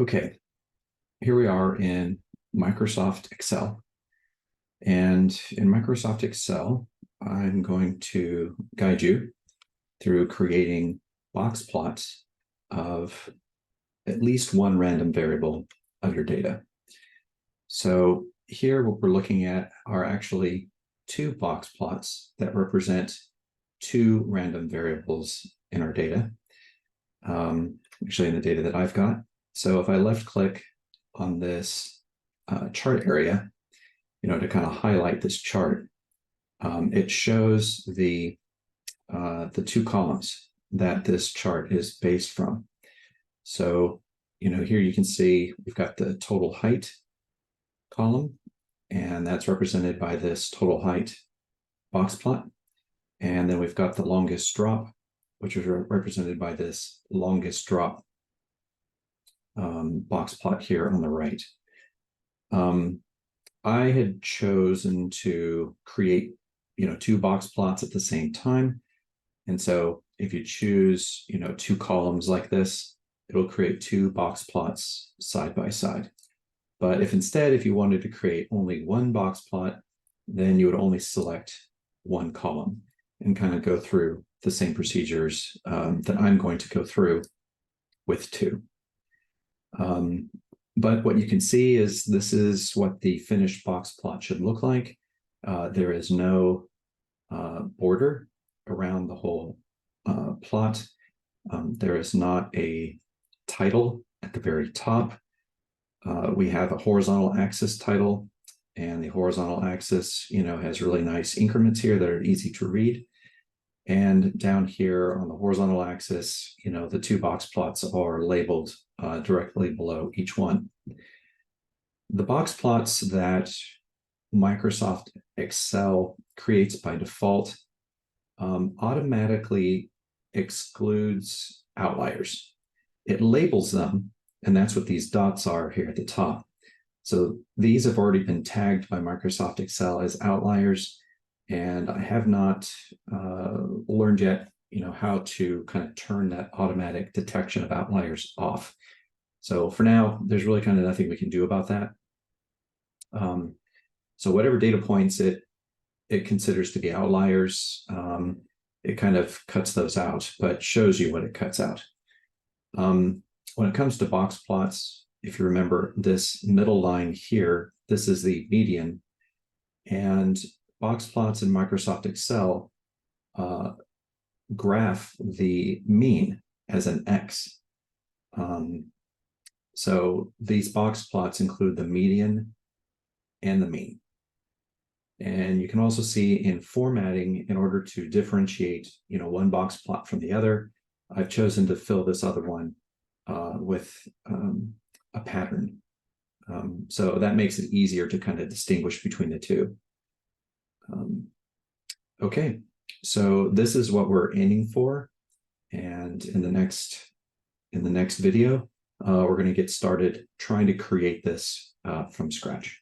Okay, here we are in Microsoft Excel. And in Microsoft Excel, I'm going to guide you through creating box plots of at least one random variable of your data. So here what we're looking at are actually two box plots that represent two random variables in our data, actually in the data that I've got. So if I left click on this chart area, to kind of highlight this chart, it shows the two columns that this chart is based from. So, here you can see we've got the total height column, and that's represented by this total height box plot. And then we've got the longest drop, which is represented by this longest drop box plot here on the right. I had chosen to create, two box plots at the same time. And so if you choose, two columns like this, it'll create two box plots side by side. But if you wanted to create only one box plot, then you would only select one column and kind of go through the same procedures that I'm going to go through with two. But what you can see is this is what the finished box plot should look like. There is no border around the whole plot. There is not a title at the very top. We have a horizontal axis title, and the horizontal axis, has really nice increments here that are easy to read. And down here on the horizontal axis, the two box plots are labeled directly below each one. The box plots that Microsoft Excel creates by default automatically excludes outliers. It labels them, and that's what these dots are here at the top. So these have already been tagged by Microsoft Excel as outliers, and I have not learned yet, how to kind of turn that automatic detection of outliers off. So for now, there's really kind of nothing we can do about that. So whatever data points it considers to be outliers, it kind of cuts those out, but shows you what it cuts out. When it comes to box plots, if you remember this middle line here, this is the median, and box plots in Microsoft Excel graph the mean as an X. So these box plots include the median and the mean. And you can also see in formatting, in order to differentiate, one box plot from the other, I've chosen to fill this other one with a pattern. So that makes it easier to kind of distinguish between the two. Okay, so this is what we're aiming for. And in the next video, we're going to get started trying to create this from scratch.